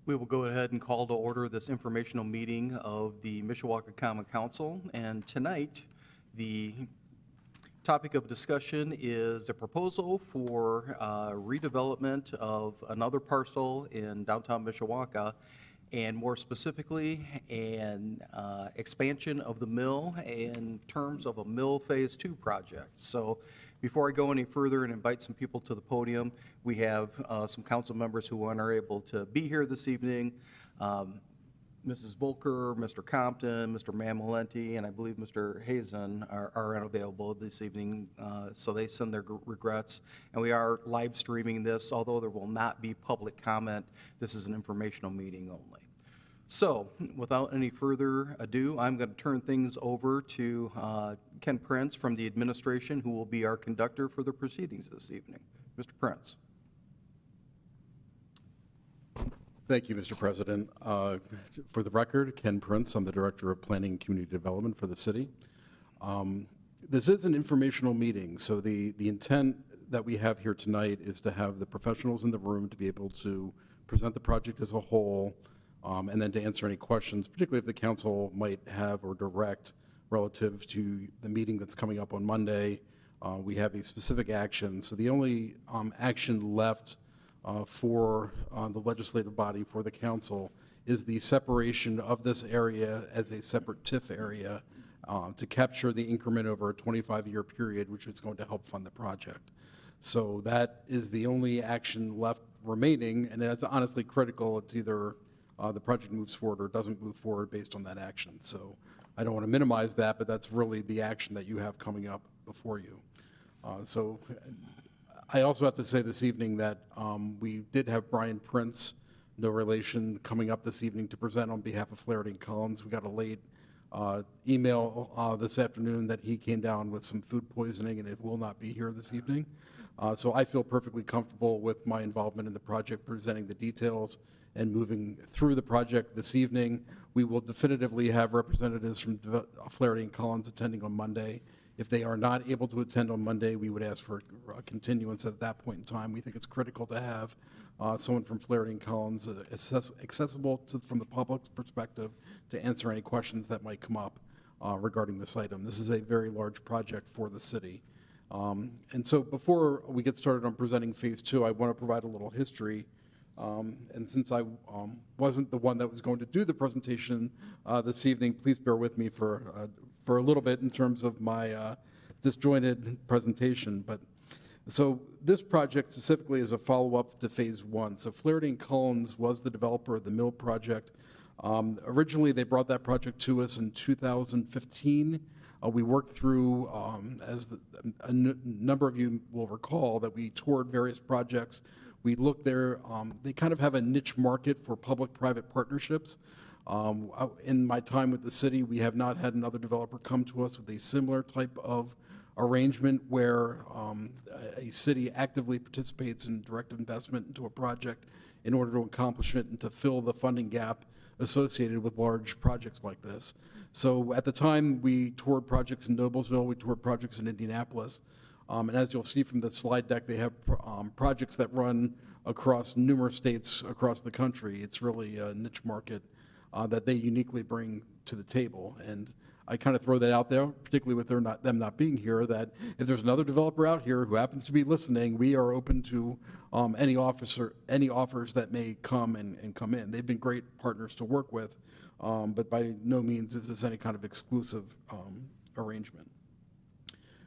We will go ahead and call to order this informational meeting of the Mishawaka Common Council. And tonight, the topic of discussion is a proposal for redevelopment of another parcel in downtown Mishawaka, and more specifically, an expansion of the mill in terms of a mill Phase 2 project. So before I go any further and invite some people to the podium, we have some council members who aren't able to be here this evening. Mrs. Volker, Mr. Compton, Mr. Mamalenti, and I believe Mr. Hazen are unavailable this evening, so they send their regrets. And we are live streaming this, although there will not be public comment. This is an informational meeting only. So, without any further ado, I'm going to turn things over to Ken Prince from the administration, who will be our conductor for the proceedings this evening. Mr. Prince. Thank you, Mr. President. For the record, Ken Prince, I'm the Director of Planning and Community Development for the city. This is an informational meeting, so the intent that we have here tonight is to have the professionals in the room to be able to present the project as a whole, and then to answer any questions, particularly if the council might have or direct relative to the meeting that's coming up on Monday. We have a specific action. So the only action left for the legislative body, for the council, is the separation of this area as a separate TIF area to capture the increment over a 25-year period, which is going to help fund the project. So that is the only action left remaining, and it's honestly critical. It's either the project moves forward or doesn't move forward based on that action. So I don't want to minimize that, but that's really the action that you have coming up before you. So I also have to say this evening that we did have Brian Prince, no relation, coming up this evening to present on behalf of Flaherty and Collins. We got a late email this afternoon that he came down with some food poisoning and it will not be here this evening. So I feel perfectly comfortable with my involvement in the project, presenting the details and moving through the project this evening. We will definitively have representatives from Flaherty and Collins attending on Monday. If they are not able to attend on Monday, we would ask for a continuance at that point in time. We think it's critical to have someone from Flaherty and Collins accessible from the public's perspective to answer any questions that might come up regarding this item. This is a very large project for the city. And so before we get started on presenting Phase 2, I want to provide a little history. And since I wasn't the one that was going to do the presentation this evening, please bear with me for a little bit in terms of my disjointed presentation. But so this project specifically is a follow-up to Phase 1. So Flaherty and Collins was the developer of the mill project. Originally, they brought that project to us in 2015. We worked through, as a number of you will recall, that we toured various projects. We looked there. They kind of have a niche market for public-private partnerships. In my time with the city, we have not had another developer come to us with a similar type of arrangement where a city actively participates in direct investment into a project in order to accomplish it and to fill the funding gap associated with large projects like this. So at the time, we toured projects in Noblesville, we toured projects in Indianapolis. And as you'll see from the slide deck, they have projects that run across numerous states across the country. It's really a niche market that they uniquely bring to the table. And I kind of throw that out there, particularly with them not being here, that if there's another developer out here who happens to be listening, we are open to any offers that may come and come in. They've been great partners to work with, but by no means is this any kind of exclusive arrangement.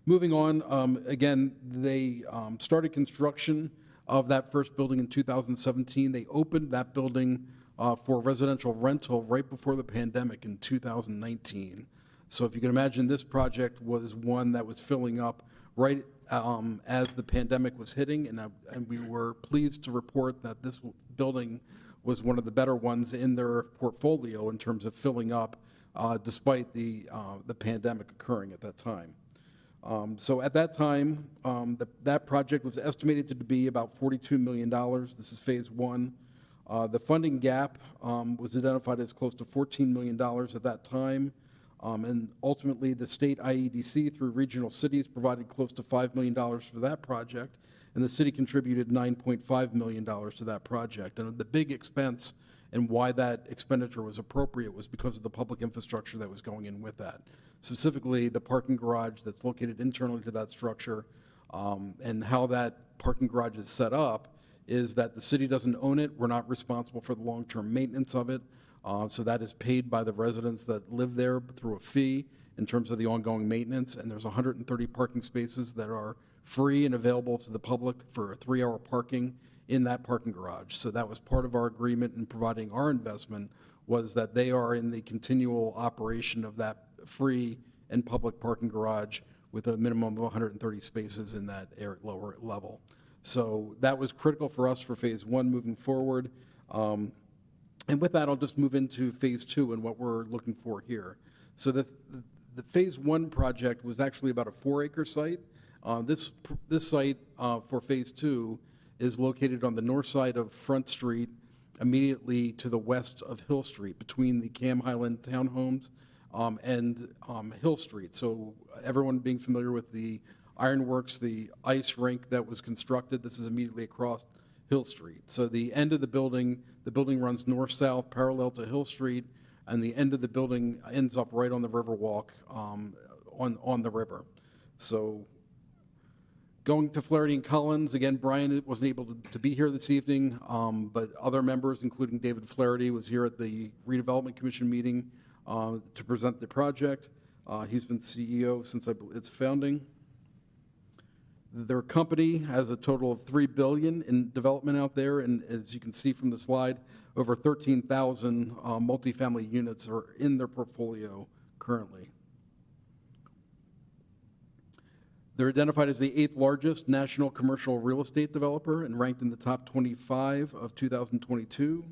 Moving on, again, they started construction of that first building in 2017. They opened that building for residential rental right before the pandemic in 2019. So if you can imagine, this project was one that was filling up right as the pandemic was hitting, and we were pleased to report that this building was one of the better ones in their portfolio in terms of filling up despite the pandemic occurring at that time. So at that time, that project was estimated to be about $42 million. This is Phase 1. The funding gap was identified as close to $14 million at that time. And ultimately, the state IEDC, through regional cities, provided close to $5 million for that project. And the city contributed $9.5 million to that project. And the big expense And why that expenditure was appropriate was because of the public infrastructure that was going in with that. Specifically, the parking garage that's located internally to that structure, and how that parking garage is set up is that the city doesn't own it. We're not responsible for the long-term maintenance of it. So that is paid by the residents that live there through a fee in terms of the ongoing maintenance. And there's 130 parking spaces that are free and available to the public for 3-hour parking in that parking garage. So that was part of our agreement in providing our investment, was that they are in the continual operation of that free and public parking garage with a minimum of 130 spaces in that lower level. So that was critical for us for phase one moving forward. And with that, I'll just move into phase two and what we're looking for here. So the phase one project was actually about a 4-acre site. This site for phase two is located on the north side of Front Street, immediately to the west of Hill Street, between the Cam Highland Townhomes and Hill Street. So everyone being familiar with the Ironworks, the ice rink that was constructed, this is immediately across Hill Street. So the end of the building runs north-south parallel to Hill Street, and the end of the building ends up right on the Riverwalk on the river. So going to Flaherty and Collins, again, Brian wasn't able to be here this evening, but other members, including David Flaherty, was here at the Redevelopment Commission meeting to present the project. He's been CEO since its founding. Their company has a total of $3 billion in development out there, and as you can see from the slide, over 13,000 multifamily units are in their portfolio currently. They're identified as the 8th largest national commercial real estate developer and ranked in the top 25 of 2022.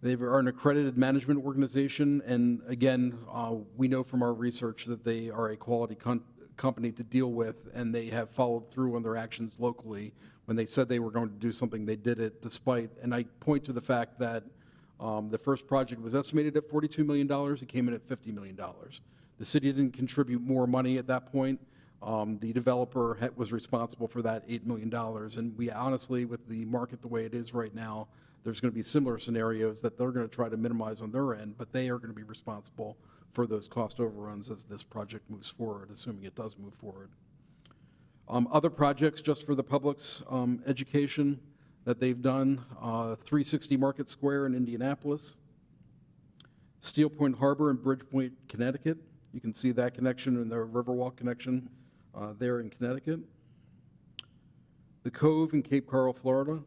They are an accredited management organization, and again, we know from our research that they are a quality company to deal with, and they have followed through on their actions locally. When they said they were going to do something, they did it despite, and I point to the fact that the first project was estimated at $42 million, it came in at $50 million. The city didn't contribute more money at that point. The developer was responsible for that $8 million, and we honestly, with the market the way it is right now, there's going to be similar scenarios that they're going to try to minimize on their end, but they are going to be responsible for those cost overruns as this project moves forward, assuming it does move forward. Other projects, just for the public's education, that they've done, 360 Market Square in Indianapolis, Steel Point Harbor in Bridgepoint, Connecticut. You can see that connection in the Riverwalk connection there in Connecticut. The Cove in Cape Coral, Florida.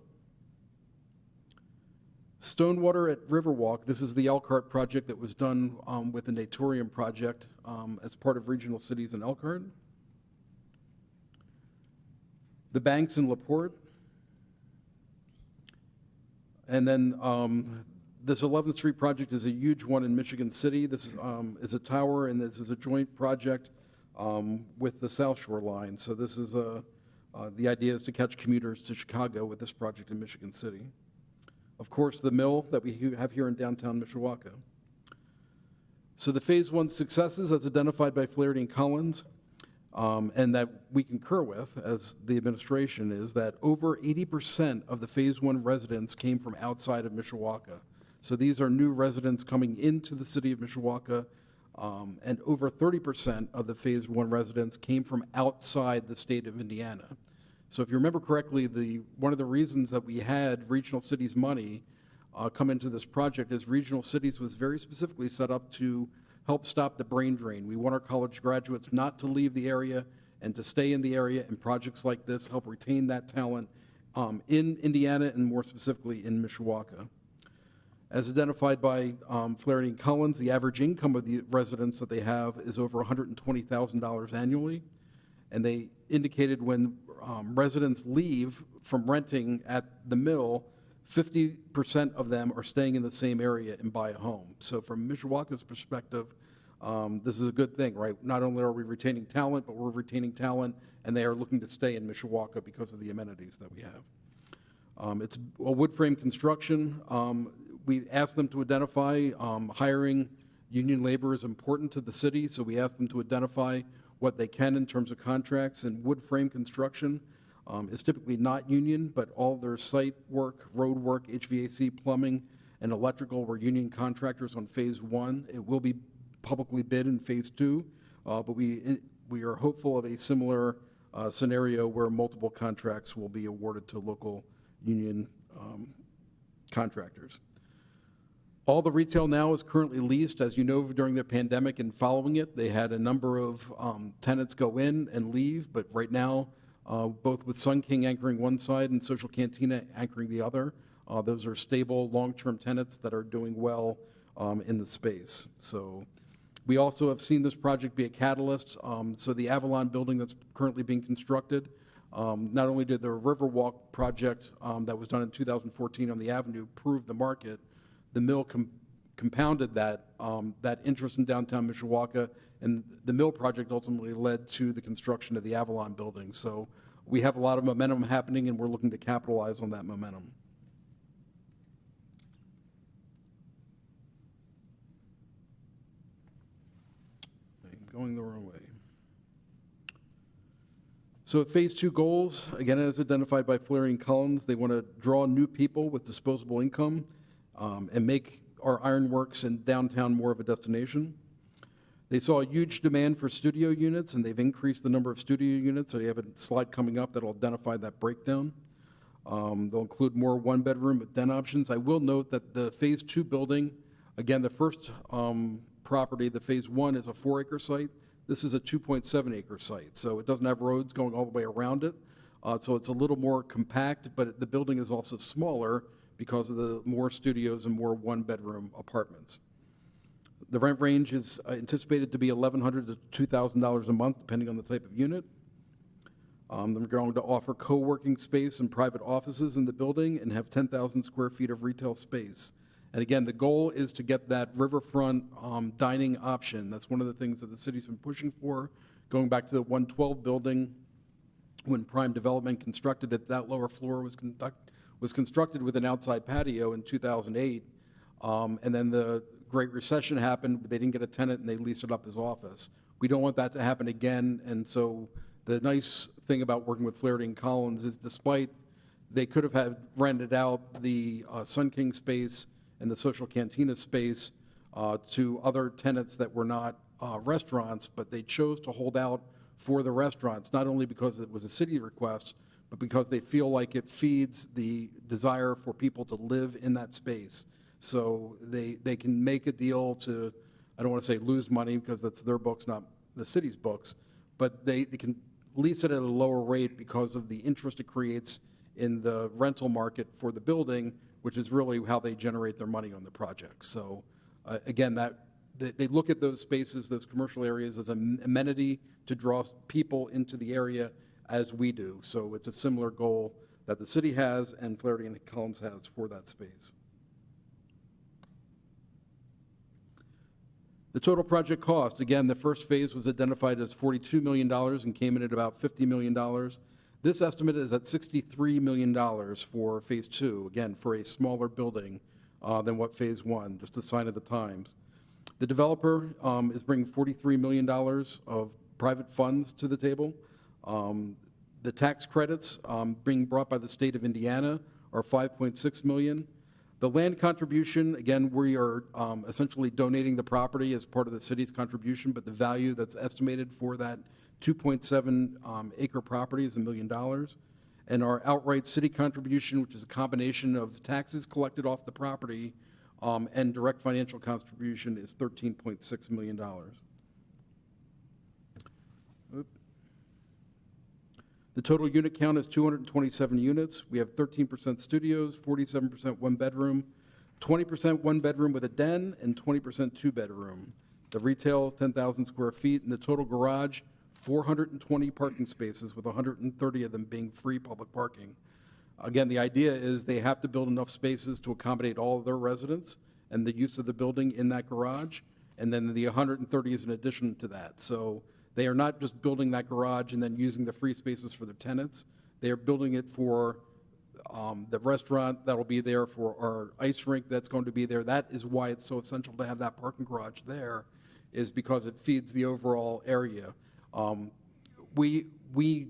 Stonewater at Riverwalk, this is the Elkhart project that was done with the Natorium project as part of Regional Cities in Elkhart. The Banks in LaPorte. And then this 11th Street project is a huge one in Michigan City. This is a tower, and this is a joint project with the South Shore line. So this is the idea is to catch commuters to Chicago with this project in Michigan City. Of course, the mill that we have here in downtown Mishawaka. So the phase one successes as identified by Flaherty and Collins, and that we concur with as the administration, is that over 80% of the phase one residents came from outside of Mishawaka. So these are new residents coming into the city of Mishawaka, and over 30% of the phase one residents came from outside the state of Indiana. So if you remember correctly, one of the reasons that we had Regional Cities money come into this project is Regional Cities was very specifically set up to help stop the brain drain. We want our college graduates not to leave the area and to stay in the area, and projects like this help retain that talent in Indiana and more specifically in Mishawaka. As identified by Flaherty and Collins, the average income of the residents that they have is over $120,000 annually, and they indicated when residents leave from renting at the mill, 50% of them are staying in the same area and buy a home. So from Mishawaka's perspective, this is a good thing, right? Not only are we retaining talent, but we're retaining talent, and they are looking to stay in Mishawaka because of the amenities that we have. It's a wood frame construction. We asked them to identify hiring union labor is important to the city, so we asked them to identify what they can in terms of contracts and wood frame construction. is typically not union, but all their site work, road work, HVAC, plumbing, and electrical were union contractors on phase 1. It will be publicly bid in phase 2, but we are hopeful of a similar scenario where multiple contracts will be awarded to local union contractors. All the retail now is currently leased. As you know, during the pandemic and following it, they had a number of tenants go in and leave, but right now, both with Sun King anchoring one side and Social Cantina anchoring the other, those are stable, long-term tenants that are doing well in the space. So we also have seen this project be a catalyst. So the Avalon building that's currently being constructed, not only did the Riverwalk project that was done in 2014 on the Avenue prove the market, the mill compounded that interest in downtown Mishawaka, and the mill project ultimately led to the construction of the Avalon building. So we have a lot of momentum happening, and we're looking to capitalize on that momentum. I'm going the wrong way. So phase 2 goals, again, as identified by Flaherty and Collins, they want to draw new people with disposable income and make our ironworks in downtown more of a destination. They saw a huge demand for studio units, and they've increased the number of studio units. So they have a slide coming up that'll identify that breakdown. They'll include more one-bedroom with den options. I will note that the phase 2 building, again, the first property, the phase 1 is a 4-acre site. This is a 2.7-acre site, so it doesn't have roads going all the way around it. So it's a little more compact, but the building is also smaller because of the more studios and more one-bedroom apartments. The rent range is anticipated to be $1,100 to $2,000 a month, depending on the type of unit. They're going to offer co-working space and private offices in the building and have 10,000 square feet of retail space. And again, the goal is to get that riverfront dining option. That's one of the things that the city's been pushing for. Going back to the 112 building, when Prime Development constructed it, that lower floor was constructed with an outside patio in 2008. And then the Great Recession happened, but they didn't get a tenant and they leased it up as office. We don't want that to happen again. And so the nice thing about working with Flaherty and Collins is despite they could have had rented out the Sun King space and the Social Cantina space to other tenants that were not restaurants, but they chose to hold out for the restaurants, not only because it was a city request, but because they feel like it feeds the desire for people to live in that space. So they can make a deal to, I don't want to say lose money because that's their books, not the city's books, but they can lease it at a lower rate because of the interest it creates in the rental market for the building, which is really how they generate their money on the project. So again, they look at those spaces, those commercial areas as an amenity to draw people into the area as we do. So it's a similar goal that the city has and Flaherty and Collins has for that space. The total project cost, again, the first phase was identified as $42 million and came in at about $50 million. This estimate is at $63 million for phase 2, again, for a smaller building than what phase 1, just a sign of the times. The developer is bringing $43 million of private funds to the table. The tax credits being brought by the state of Indiana are $5.6 million. The land contribution, again, we are essentially donating the property as part of the city's contribution, but the value that's estimated for that 2.7 acre property is $1 million. And our outright city contribution, which is a combination of taxes collected off the property and direct financial contribution, is $13.6 million. The total unit count is 227 units. We have 13% studios, 47% one bedroom, 20% one bedroom with a den, and 20% two bedroom. The retail, 10,000 square feet, and the total garage, 420 parking spaces with 130 of them being free public parking. Again, the idea is they have to build enough spaces to accommodate all of their residents and the use of the building in that garage, and then the 130 is in addition to that. So they are not just building that garage and then using the free spaces for their tenants. They are building it for the restaurant that will be there, for our ice rink that's going to be there. That is why it's so essential to have that parking garage there, is because it feeds the overall area. we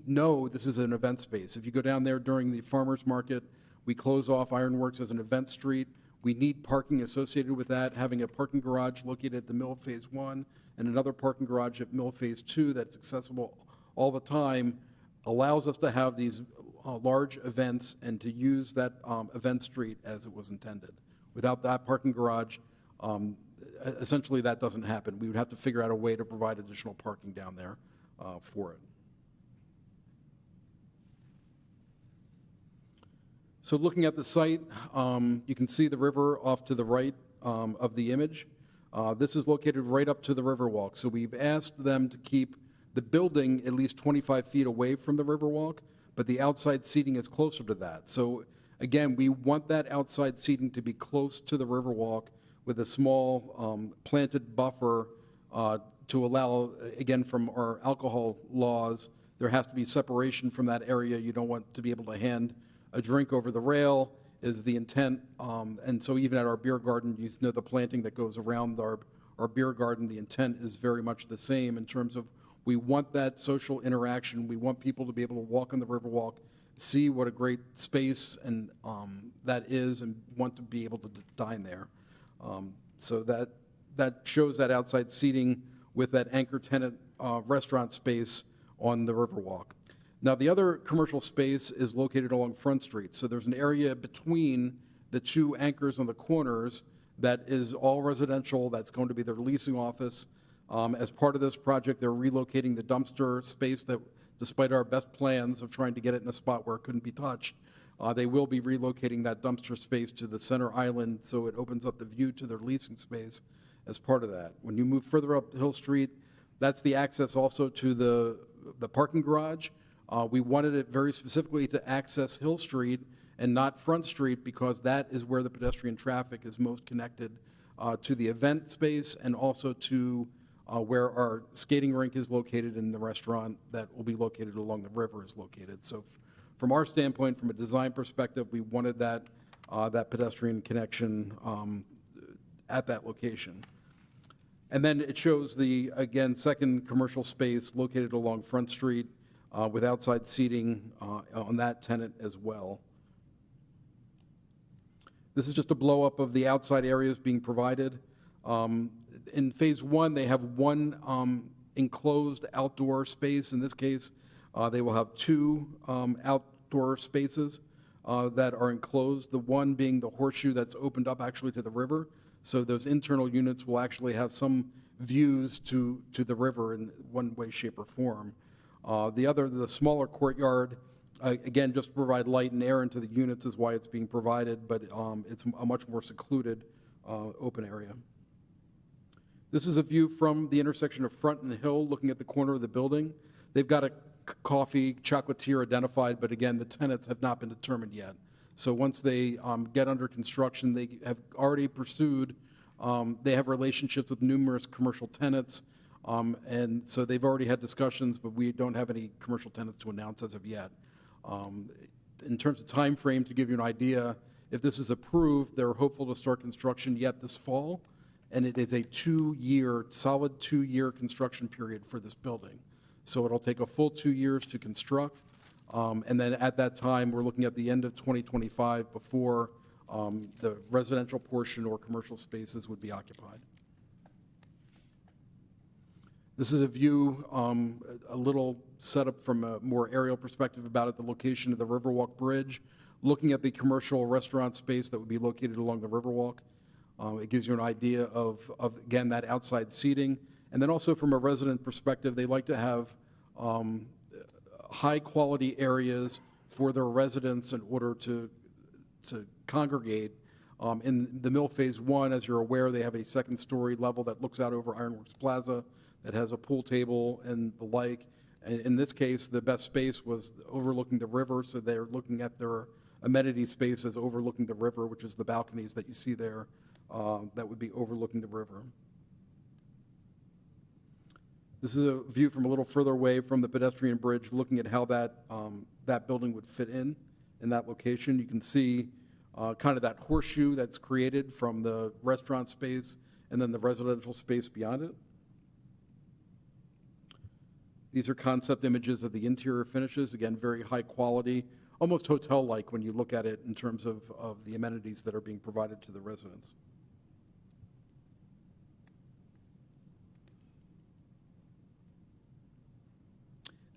know this is an event space. If you go down there during the farmer's market, we close off Ironworks as an event street. We need parking associated with that, having a parking garage located at the Mill Phase 1 and another parking garage at Mill Phase 2 that's accessible all the time, allows us to have these large events and to use that event street as it was intended. Without that parking garage, essentially that doesn't happen. We would have to figure out a way to provide additional parking down there for it. So looking at the site, you can see the river off to the right of the image. This is located right up to the Riverwalk. So we've asked them to keep the building at least 25 feet away from the Riverwalk, but the outside seating is closer to that. So again, we want that outside seating to be close to the Riverwalk with a small planted buffer to allow, again, from our alcohol laws, there has to be separation from that area. You don't want to be able to hand a drink over the rail is the intent. And so even at our beer garden, you know the planting that goes around our beer garden, the intent is very much the same in terms of we want that social interaction. We want people to be able to walk on the Riverwalk, see what a great space and that is, and want to be able to dine there. So that shows that outside seating with that anchor tenant restaurant space on the Riverwalk. Now, the other commercial space is located along Front Street. So there's an area between the two anchors on the corners that is all residential. That's going to be their leasing office. As part of this project, they're relocating the dumpster space that, despite our best plans of trying to get it in a spot where it couldn't be touched, they will be relocating that dumpster space to the center island, so it opens up the view to their leasing space as part of that. When you move further up Hill Street, that's the access also to the parking garage. We wanted it very specifically to access Hill Street and not Front Street because that is where the pedestrian traffic is most connected to the event space and also to where our skating rink is located and the restaurant that will be located along the river is located. So from our standpoint, from a design perspective, we wanted that pedestrian connection at that location. And then it shows the, again, second commercial space located along Front Street with outside seating on that tenant as well. This is just a blow-up of the outside areas being provided. In Phase 1, they have one enclosed outdoor space. In this case, they will have two outdoor spaces that are enclosed, the one being the horseshoe that's opened up actually to the river. So those internal units will actually have some views to the river in one way, shape, or form. The other, the smaller courtyard, again, just to provide light and air into the units is why it's being provided, but it's a much more secluded open area. This is a view from the intersection of Front and Hill, looking at the corner of the building. They've got a coffee chocolatier identified, but again, the tenants have not been determined yet. So once they get under construction, they have already pursued, they have relationships with numerous commercial tenants, and so they've already had discussions, but we don't have any commercial tenants to announce as of yet. In terms of time frame, to give you an idea, if this is approved, they're hopeful to start construction yet this fall, and it is a solid two-year construction period for this building. So it'll take a full 2 years to construct, and then at that time, we're looking at the end of 2025 before the residential portion or commercial spaces would be occupied. This is a view, a little setup from a more aerial perspective about it, the location of the Riverwalk Bridge, looking at the commercial restaurant space that would be located along the Riverwalk. It gives you an idea of, again, that outside seating. And then also from a resident perspective, they like to have high-quality areas for their residents in order to congregate. In the Mill Phase 1, as you're aware, they have a second-story level that looks out over Ironworks Plaza that has a pool table and the like. And in this case, the best space was overlooking the river, so they're looking at their amenity space as overlooking the river, which is the balconies that you see there that would be overlooking the river. This is a view from a little further away from the pedestrian bridge, looking at how that building would fit in that location. You can see kind of that horseshoe that's created from the restaurant space and then the residential space beyond it. These are concept images of the interior finishes, again, very high quality, almost hotel-like when you look at it in terms of the amenities that are being provided to the residents.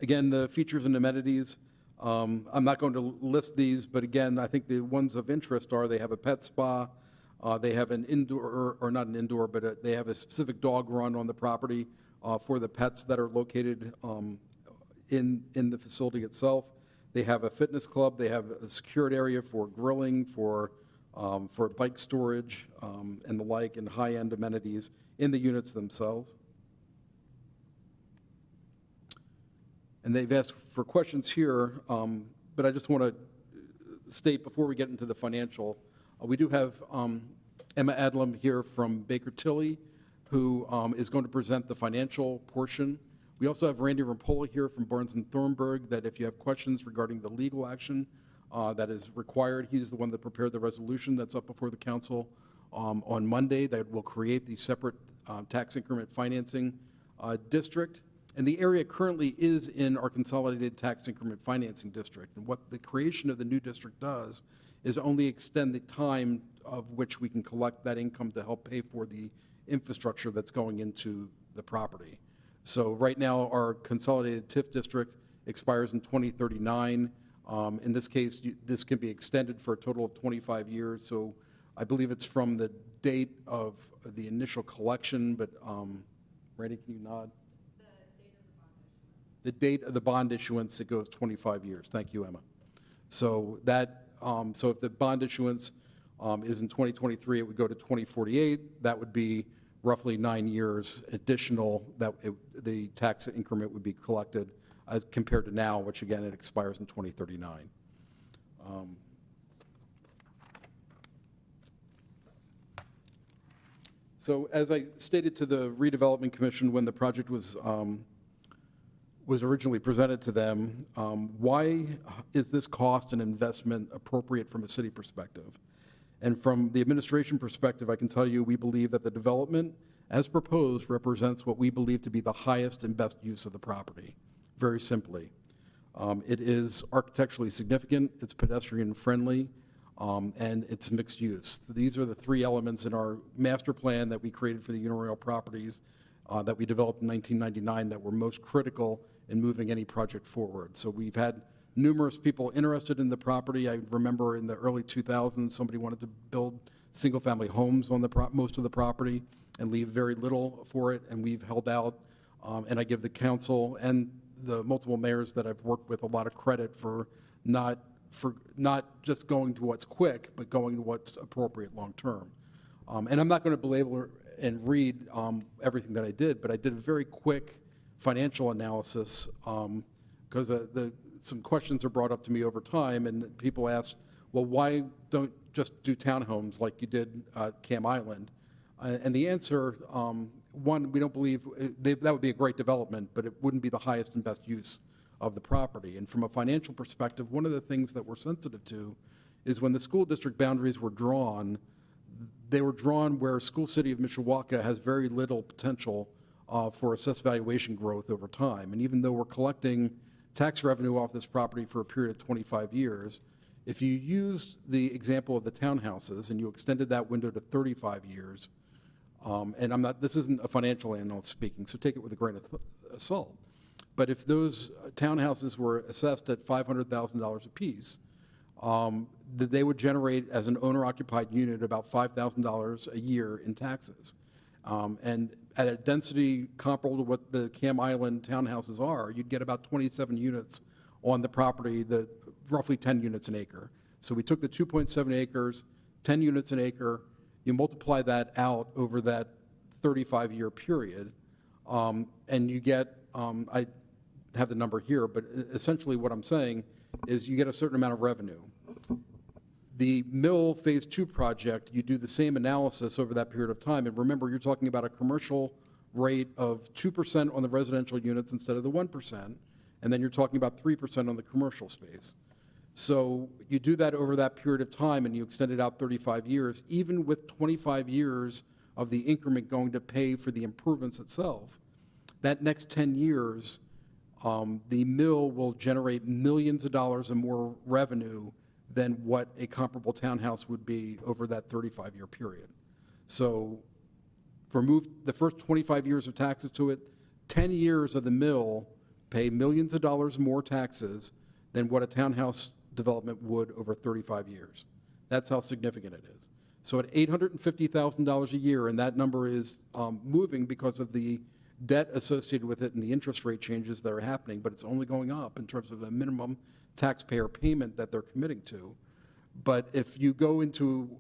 Again, the features and amenities, I'm not going to list these, but again, I think the ones of interest are they have a pet spa, they have an indoor, or not an indoor, but they have a specific dog run on the property for the pets that are located in the facility itself. They have a fitness club, they have a secured area for grilling, for bike storage and the like, and high-end amenities in the units themselves. And they've asked for questions here, but I just want to state before we get into the financial, we do have Emma Adlam here from Baker Tilly, who is going to present the financial portion. We also have Randy Rampola here from Barnes & Thornburg, that if you have questions regarding the legal action that is required, he's the one that prepared the resolution that's up before the council on Monday that will create the separate tax increment financing district. And the area currently is in our consolidated tax increment financing district. And what the creation of the new district does is only extend the time of which we can collect that income to help pay for the infrastructure that's going into the property. So right now, our consolidated TIF district expires in 2039. In this case, this can be extended for a total of 25 years. So I believe it's from the date of the initial collection, but Randy, can you nod? The date of the bond issuance, it goes 25 years. Thank you, Emma. So that, so if the bond issuance is in 2023, it would go to 2048. That would be roughly 9 years additional that the tax increment would be collected as compared to now, which again, it expires in 2039. So as I stated to the Redevelopment Commission when the project was originally presented to them, why is this cost and investment appropriate from a city perspective? And from the administration perspective, I can tell you we believe that the development as proposed represents what we believe to be the highest and best use of the property, very simply. It is architecturally significant, it's pedestrian friendly, and it's mixed use. These are the three elements in our master plan that we created for the Uniroyal properties that we developed in 1999 that were most critical in moving any project forward. So we've had numerous people interested in the property. I remember in the early 2000s, somebody wanted to build single-family homes on most of the property and leave very little for it, and we've held out. And I give the council and the multiple mayors that I've worked with a lot of credit for not just going to what's quick, but going to what's appropriate long-term. And I'm not going to belabor and read everything that I did, but I did a very quick financial analysis because some questions are brought up to me over time, and people ask, well, why don't just do townhomes like you did Cam Island? And the answer, one, we don't believe that would be a great development, but it wouldn't be the highest and best use of the property. And from a financial perspective, one of the things that we're sensitive to is when the school district boundaries were drawn, they were drawn where School City of Mishawaka has very little potential for assessed valuation growth over time. And even though we're collecting tax revenue off this property for a period of 25 years, if you used the example of the townhouses and you extended that window to 35 years, and this isn't a financial analyst speaking, so take it with a grain of salt. But if those townhouses were assessed at $500,000 apiece, they would generate as an owner-occupied unit about $5,000 a year in taxes. And at a density comparable to what the Cam Island townhouses are, you'd get about 27 units on the property, roughly 10 units an acre. So we took the 2.7 acres, 10 units an acre, you multiply that out over that 35-year period, and you get, I have the number here, but essentially what I'm saying is you get a certain amount of revenue. The Mill Phase 2 project, you do the same analysis over that period of time, and remember, you're talking about a commercial rate of 2% on the residential units instead of the 1%, and then you're talking about 3% on the commercial space. So you do that over that period of time and you extend it out 35 years, even with 25 years of the increment going to pay for the improvements itself, that next 10 years, the mill will generate millions of dollars and more revenue than what a comparable townhouse would be over that 35-year period. So the first 25 years of taxes to it, 10 years of the mill pay millions of dollars more taxes than what a townhouse development would over 35 years. That's how significant it is. So at $850,000 a year, and that number is moving because of the debt associated with it and the interest rate changes that are happening, but it's only going up in terms of the minimum taxpayer payment that they're committing to. But if you go into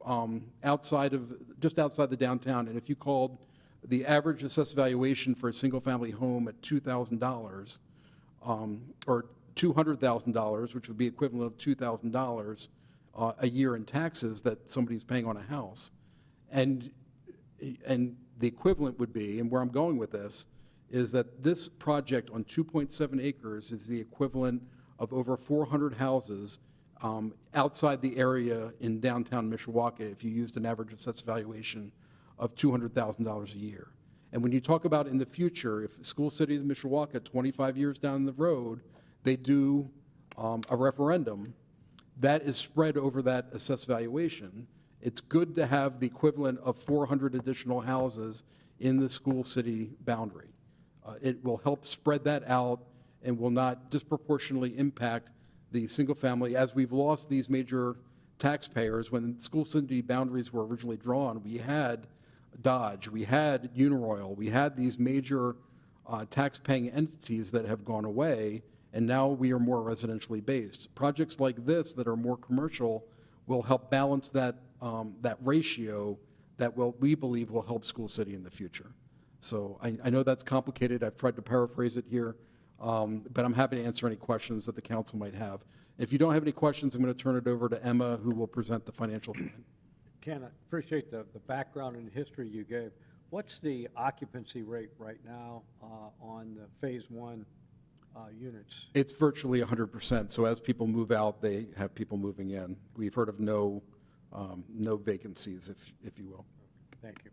just outside the downtown, and if you called the average assessed valuation for a single-family home at $2,000, or $200,000, which would be equivalent of $2,000 a year in taxes that somebody's paying on a house, and the equivalent would be, and where I'm going with this, is that this project on 2.7 acres is the equivalent of over 400 houses outside the area in downtown Mishawaka if you used an average assessed valuation of $200,000 a year. And when you talk about in the future, if School City of Mishawaka, 25 years down the road, they do a referendum, that is spread over that assessed valuation. It's good to have the equivalent of 400 additional houses in the school city boundary. It will help spread that out and will not disproportionately impact the single family. As we've lost these major taxpayers, when school city boundaries were originally drawn, we had Dodge, we had Uniroyal, we had these major tax-paying entities that have gone away, and now we are more residentially based. Projects like this that are more commercial will help balance that, that ratio that we believe will help School City in the future. So I know that's complicated. I've tried to paraphrase it here, but I'm happy to answer any questions that the council might have. If you don't have any questions, I'm going to turn it over to Emma, who will present the financial statement. Ken, I appreciate the background and history you gave. What's the occupancy rate right now on the Phase 1 units? It's virtually 100%. So as people move out, they have people moving in. We've heard of no vacancies, if you will. Thank you.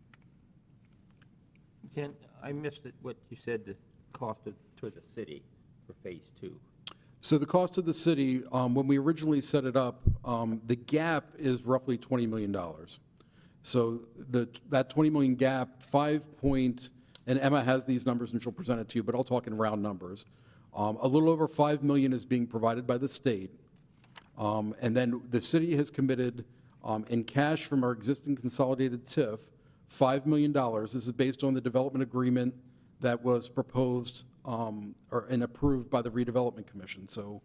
Ken, I missed what you said the cost to the city for Phase 2. So the cost to the city, when we originally set it up, the gap is roughly $20 million. So that 20 million gap, and Emma has these numbers and she'll present it to you, but I'll talk in round numbers. A little over 5 million is being provided by the state. And then the city has committed in cash from our existing consolidated TIF, $5 million. This is based on the development agreement that was proposed and approved by the Redevelopment Commission. So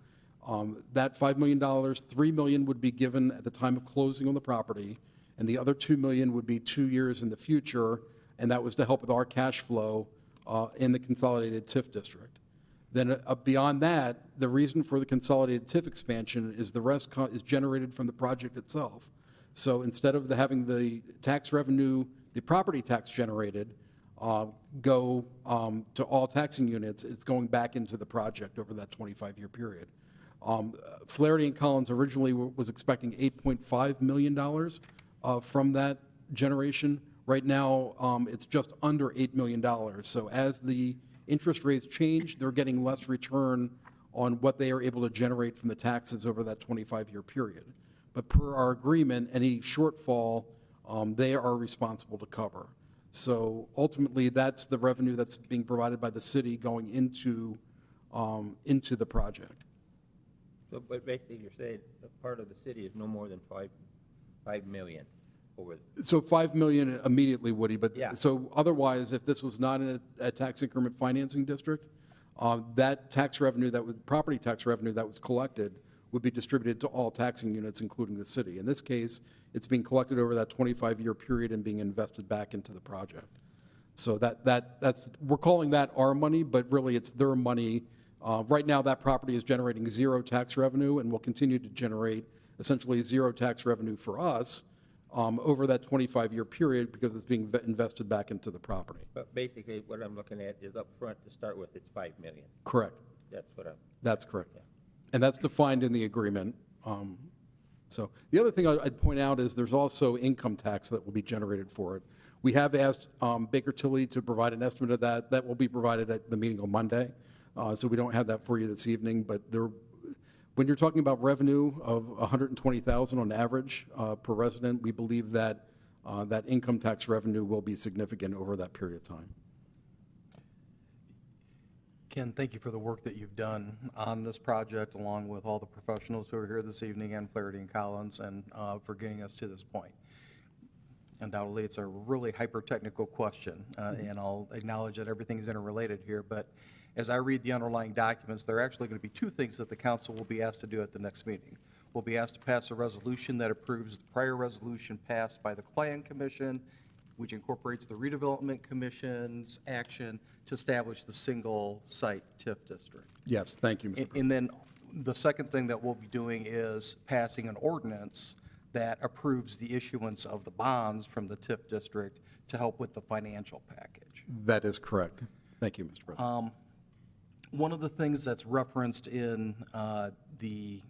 that $5 million, $3 million would be given at the time of closing on the property, and the other $2 million would be 2 years in the future, and that was to help with our cash flow in the consolidated TIF district. Then beyond that, the reason for the consolidated TIF expansion is the rest is generated from the project itself. So instead of having the tax revenue, the property tax generated, go to all taxing units, it's going back into the project over that 25-year period. Flaherty and Collins originally was expecting $8.5 million from that generation. Right now, it's just under $8 million. So as the interest rates change, they're getting less return on what they are able to generate from the taxes over that 25-year period. But per our agreement, any shortfall, they are responsible to cover. So ultimately, that's the revenue that's being provided by the city going into the project. So, but basically, you're saying a part of the city is no more than 5 million over. So 5 million immediately, Woody, but Yeah. so otherwise, if this was not in a tax increment financing district, that tax revenue property tax revenue that was collected would be distributed to all taxing units, including the city. In this case, it's being collected over that 25-year period and being invested back into the project. So that's we're calling that our money, but really it's their money. Right now, that property is generating zero tax revenue and will continue to generate essentially zero tax revenue for us over that 25-year period because it's being invested back into the property. But basically, what I'm looking at is up front to start with, it's 5 million. Correct. That's what I'm. That's correct. Yeah. And that's defined in the agreement. So the other thing I'd point out is there's also income tax that will be generated for it. We have asked Baker Tilly to provide an estimate of that. That will be provided at the meeting on Monday. so we don't have that for you this evening, but when you're talking about revenue of $120,000 on average per resident, we believe that that income tax revenue will be significant over that period of time. Ken, thank you for the work that you've done on this project, along with all the professionals who are here this evening, and Flaherty and Collins, and for getting us to this point. Undoubtedly, it's a really hyper-technical question, and I'll acknowledge that everything's interrelated here, but as I read the underlying documents, there are actually going to be two things that the council will be asked to do at the next meeting. We'll be asked to pass a resolution that approves the prior resolution passed by the Plan Commission, which incorporates the Redevelopment Commission's action to establish the single-site TIF district. Yes, thank you, Mr. President. And then the second thing that we'll be doing is passing an ordinance that approves the issuance of the bonds from the TIF district to help with the financial package. That is correct. Thank you, Mr. President. One of the things that's referenced in the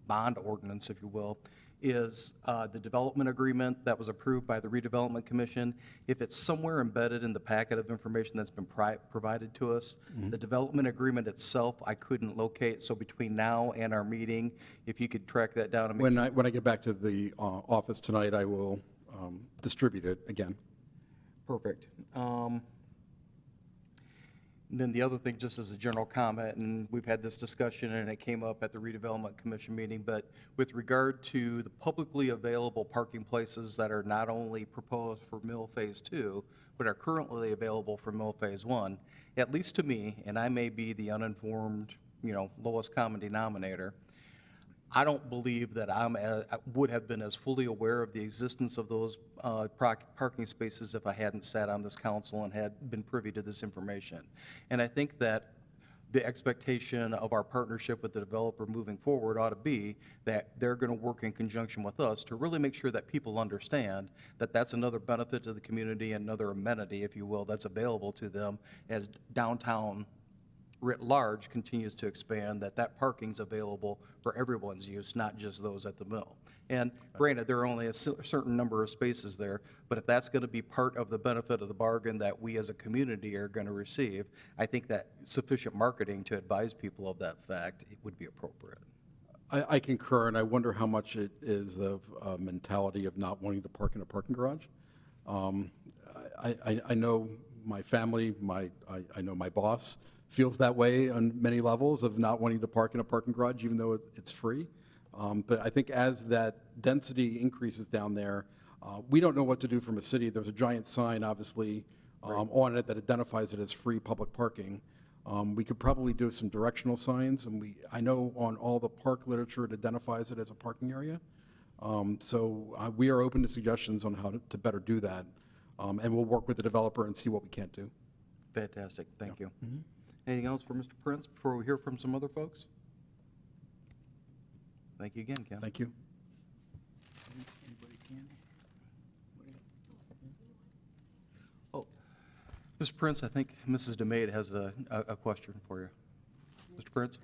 bond ordinance, if you will, is the development agreement that was approved by the Redevelopment Commission. If it's somewhere embedded in the packet of information that's been provided to us, the development agreement itself, I couldn't locate. So between now and our meeting, if you could track that down and make When I get back to the office tonight, I will distribute it again. Perfect. And then the other thing, just as a general comment, and we've had this discussion and it came up at the Redevelopment Commission meeting, but with regard to the publicly available parking places that are not only proposed for Mill Phase 2, but are currently available for Mill Phase 1, at least to me, and I may be the uninformed, lowest common denominator, I don't believe that I would have been as fully aware of the existence of those parking spaces if I hadn't sat on this council and had been privy to this information. And I think that the expectation of our partnership with the developer moving forward ought to be that they're going to work in conjunction with us to really make sure that people understand that that's another benefit to the community, another amenity, if you will, that's available to them as downtown writ large continues to expand, that parking's available for everyone's use, not just those at the mill. And granted, there are only a certain number of spaces there, but if that's going to be part of the benefit of the bargain that we as a community are going to receive, I think that sufficient marketing to advise people of that fact would be appropriate. I concur, and I wonder how much it is of a mentality of not wanting to park in a parking garage. I know my family, I know my boss feels that way on many levels of not wanting to park in a parking garage, even though it's free. But I think as that density increases down there, we don't know what to do from a city. There's a giant sign, obviously, on it that identifies it as free public parking. We could probably do some directional signs, and I know on all the park literature it identifies it as a parking area. So we are open to suggestions on how to better do that, and we'll work with the developer and see what we can't do. Fantastic, thank you. Anything else for Mr. Prince before we hear from some other folks? Thank you again, Ken. Thank you. Oh, Mr. Prince, I think Mrs. DeMade has a question for you. Mr. Prince?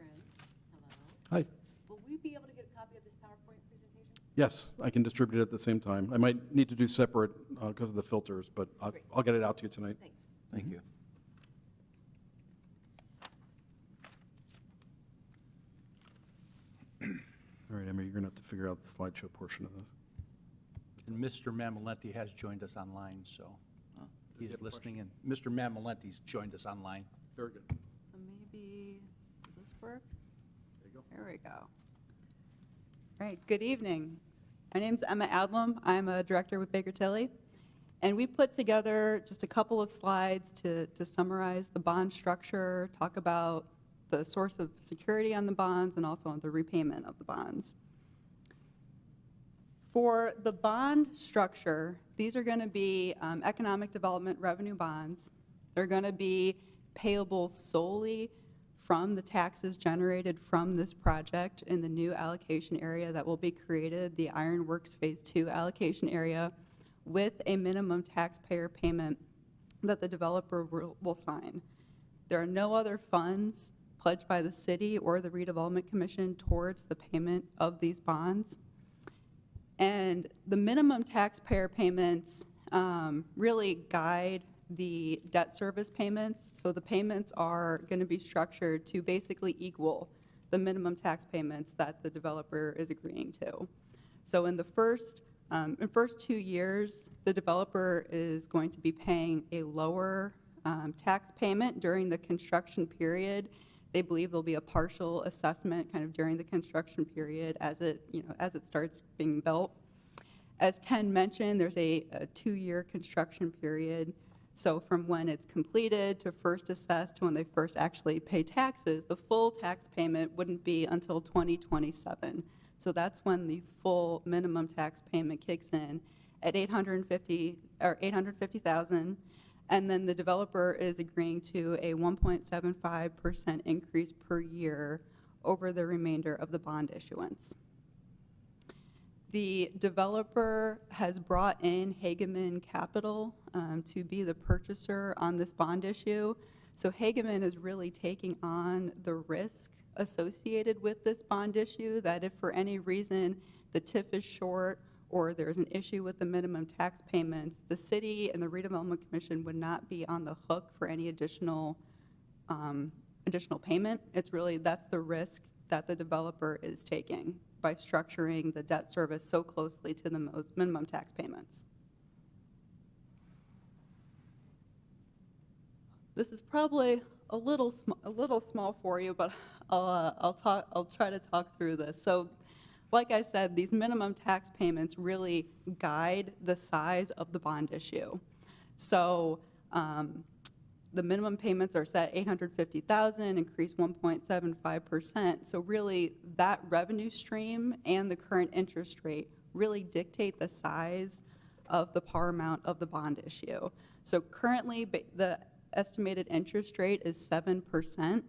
Hello. Hi. Will we be able to get a copy of this PowerPoint presentation? Yes, I can distribute it at the same time. I might need to do separate because of the filters, but I'll get it out to you tonight. Thanks. Thank you. All right, Emma, you're going to have to figure out the slideshow portion of this. And Mr. Mamalenti has joined us online, so he's listening, and Mr. Mamalenti's joined us online. Very good. So maybe, does this work? There you go. There we go. All right, good evening. My name's Emma Adlam. I'm a director with Baker Tilly. And we put together just a couple of slides to summarize the bond structure, talk about the source of security on the bonds, and also on the repayment of the bonds. For the bond structure, these are going to be economic development revenue bonds. They're going to be payable solely from the taxes generated from this project in the new allocation area that will be created, the Ironworks Phase 2 allocation area, with a minimum taxpayer payment that the developer will sign. There are no other funds pledged by the city or the Redevelopment Commission towards the payment of these bonds. And the minimum taxpayer payments really guide the debt service payments. So the payments are going to be structured to basically equal the minimum tax payments that the developer is agreeing to. So in the first 2 years, the developer is going to be paying a lower tax payment during the construction period. They believe there'll be a partial assessment kind of during the construction period as it starts being built. As Ken mentioned, there's a 2-year construction period. So from when it's completed to first assessed to when they first actually pay taxes, the full tax payment wouldn't be until 2027. So that's when the full minimum tax payment kicks in at $850,000, and then the developer is agreeing to a 1.75% increase per year over the remainder of the bond issuance. The developer has brought in Hageman Capital to be the purchaser on this bond issue. So Hageman is really taking on the risk associated with this bond issue, that if for any reason the TIF is short or there's an issue with the minimum tax payments, the city and the Redevelopment Commission would not be on the hook for any additional payment. It's really, that's the risk that the developer is taking by structuring the debt service so closely to the most minimum tax payments. This is probably a little small for you, but I'll try to talk through this. So, like I said, these minimum tax payments really guide the size of the bond issue. So, the minimum payments are set $850,000, increase 1.75%. So really, that revenue stream and the current interest rate really dictate the size of the par amount of the bond issue. So currently, the estimated interest rate is 7%.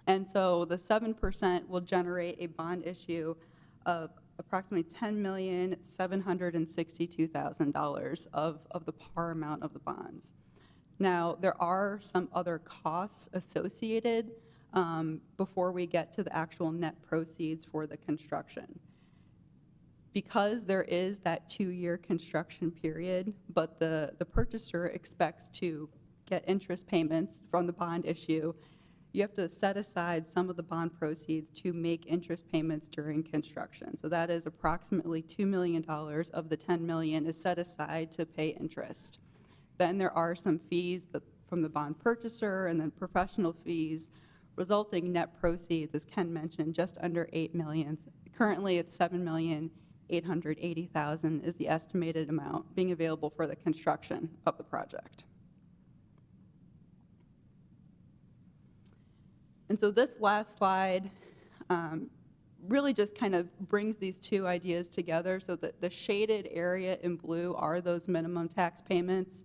And so the 7% will generate a bond issue of approximately $10,762,000 of the par amount of the bonds. Now, there are some other costs associated before we get to the actual net proceeds for the construction. Because there is that 2-year construction period, but the purchaser expects to get interest payments from the bond issue, you have to set aside some of the bond proceeds to make interest payments during construction. So that is approximately $2 million of the $10 million is set aside to pay interest. Then there are some fees from the bond purchaser and then professional fees, resulting net proceeds, as Ken mentioned, just under $8 million. Currently, it's $7,880,000 is the estimated amount being available for the construction of the project. And so this last slide really just kind of brings these two ideas together. So that the shaded area in blue are those minimum tax payments.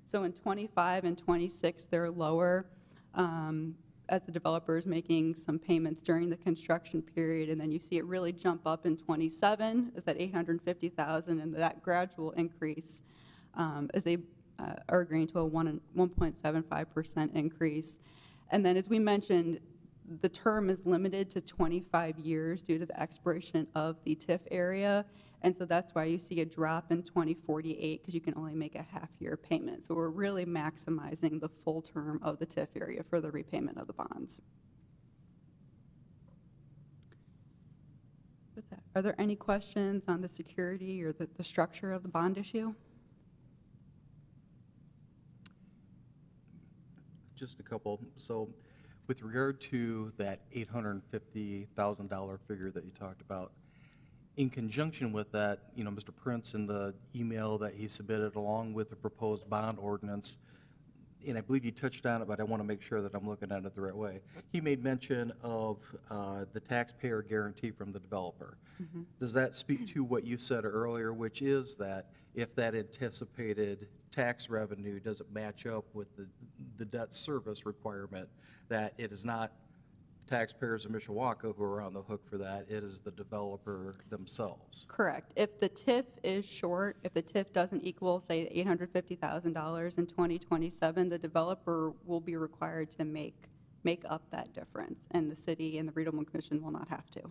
So in 25 and 26, they're lower as the developer is making some payments during the construction period. And then you see it really jump up in 27 is that $850,000 and that gradual increase as they are agreeing to a 1.75% increase. And then as we mentioned, the term is limited to 25 years due to the expiration of the TIF area. And so that's why you see a drop in 2048 because you can only make a half-year payment. So we're really maximizing the full term of the TIF area for the repayment of the bonds. With that, are there any questions on the security or the structure of the bond issue? Just a couple. So with regard to that $850,000 figure that you talked about, in conjunction with that, Mr. Prince in the email that he submitted along with the proposed bond ordinance, and I believe you touched on it, but I want to make sure that I'm looking at it the right way. He made mention of the taxpayer guarantee from the developer. Mm-hmm. Does that speak to what you said earlier, which is that if that anticipated tax revenue doesn't match up with the debt service requirement, that it is not taxpayers of Mishawaka who are on the hook for that, it is the developer themselves? Correct. If the TIF is short, if the TIF doesn't equal, say, $850,000 in 2027, the developer will be required to make up that difference, and the city and the Redevelopment Commission will not have to.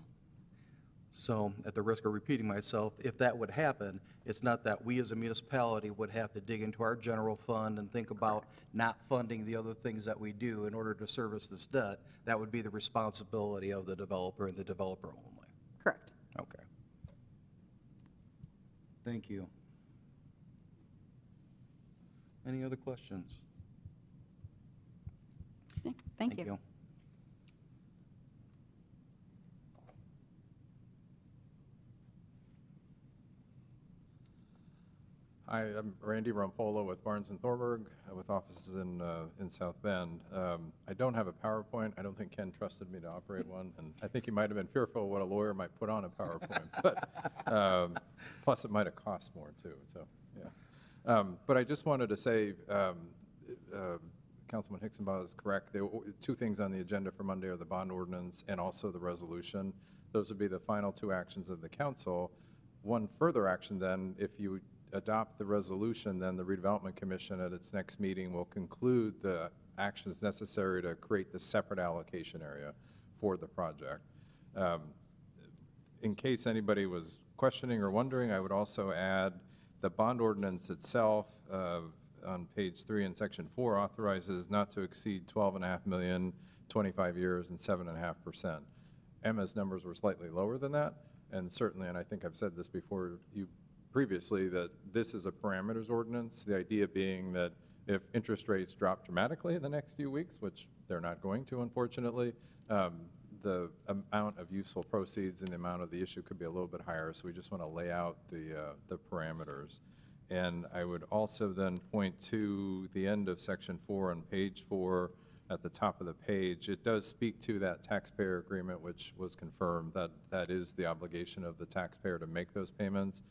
So at the risk of repeating myself, if that would happen, it's not that we as a municipality would have to dig into our general fund and think about not funding the other things that we do in order to service this debt. That would be the responsibility of the developer and the developer only. Correct. Okay. Thank you. Any other questions? Thank you. Hi, I'm Randy Rampola with Barnes & Thorburg, with offices in South Bend. I don't have a PowerPoint. I don't think Ken trusted me to operate one, and I think he might have been fearful of what a lawyer might put on a PowerPoint. But plus, it might have cost more too. So, yeah. But I just wanted to say, Councilman Hicksonbaugh is correct. There were two things on the agenda for Monday are the bond ordinance and also the resolution. Those would be the final two actions of the council. One further action then, if you adopt the resolution, then the redevelopment commission at its next meeting will conclude the actions necessary to create the separate allocation area for the project. In case anybody was questioning or wondering, I would also add the bond ordinance itself on page 3 in section 4 authorizes not to exceed 12.5 million, 25 years, and 7.5%. Emma's numbers were slightly lower than that, and certainly, and I think I've said this before you previously, that this is a parameters ordinance, the idea being that if interest rates drop dramatically in the next few weeks, which they're not going to, unfortunately, the amount of useful proceeds and the amount of the issue could be a little bit higher, so we just want to lay out the parameters. And I would also then point to the end of section 4 on page 4 at the top of the page. It does speak to that taxpayer agreement, which was confirmed, that that is the obligation of the taxpayer to make those payments.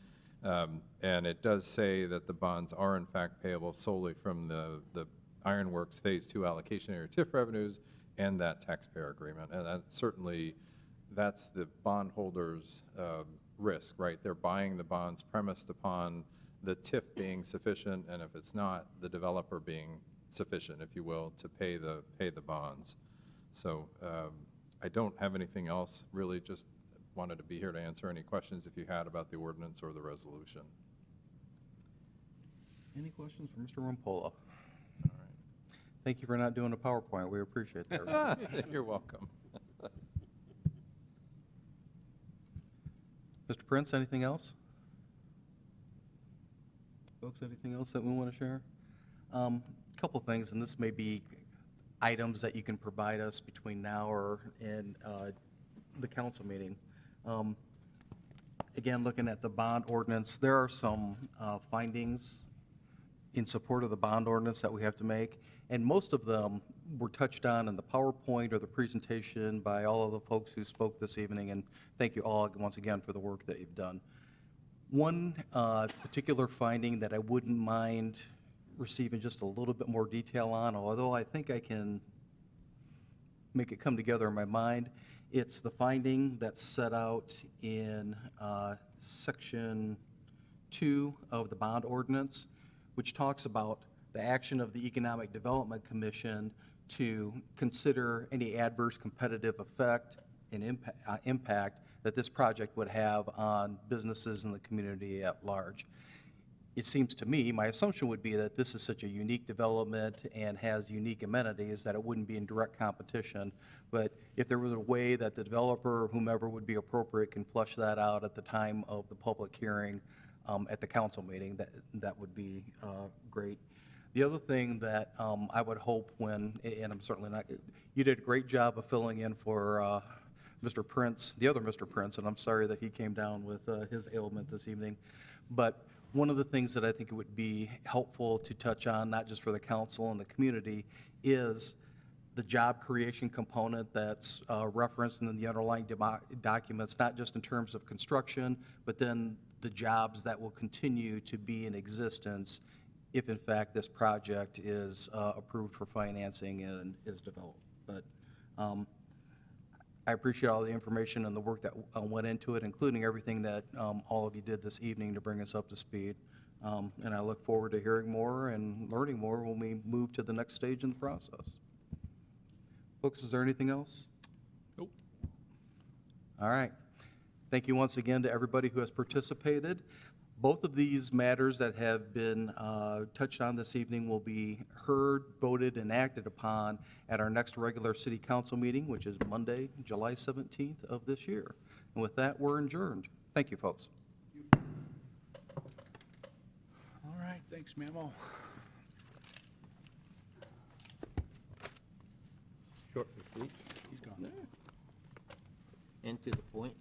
And it does say that the bonds are in fact payable solely from the Ironworks Phase 2 allocation area TIF revenues and that taxpayer agreement. And that certainly, that's the bondholders' risk, right? They're buying the bonds premised upon the TIF being sufficient, and if it's not, the developer being sufficient, if you will, to pay the bonds. So I don't have anything else, really just wanted to be here to answer any questions if you had about the ordinance or the resolution. Any questions for Mr. Rampola? All Thank you for not doing a PowerPoint. We appreciate that. right. You're welcome. Mr. Prince, anything else? Folks, anything else that we want to share? Couple things, and this may be items that you can provide us between now and the council meeting. Again, looking at the bond ordinance, there are some findings in support of the bond ordinance that we have to make, and most of them were touched on in the PowerPoint or the presentation by all of the folks who spoke this evening, and thank you all once again for the work that you've done. One particular finding that I wouldn't mind receiving just a little bit more detail on, although I think I can make it come together in my mind, it's the finding that's set out in section 2 of the bond ordinance, which talks about the action of the Economic Development Commission to consider any adverse competitive effect and impact that this project would have on businesses in the community at large. It seems to me, my assumption would be that this is such a unique development and has unique amenities that it wouldn't be in direct competition. But if there was a way that the developer or whomever would be appropriate can flush that out at the time of the public hearing at the council meeting, that would be great. The other thing that I would hope when, and I'm certainly not, you did a great job of filling in for Mr. Prince, the other Mr. Prince, and I'm sorry that he came down with his ailment this evening. But one of the things that I think it would be helpful to touch on, not just for the council and the community, is the job creation component that's referenced in the underlying documents, not just in terms of construction, but then the jobs that will continue to be in existence if in fact this project is approved for financing and is developed. But I appreciate all the information and the work that went into it, including everything that all of you did this evening to bring us up to speed. And I look forward to hearing more and learning more when we move to the next stage in the process. Folks, is there anything else? Nope. All right. Thank you once again to everybody who has participated. Both of these matters that have been touched on this evening will be heard, voted, and acted upon at our next regular city council meeting, which is Monday, July 17th of this year. And with that, we're adjourned. Thank you, folks. All right, thanks, Memo. Short and sweet, He's gone. and to the point.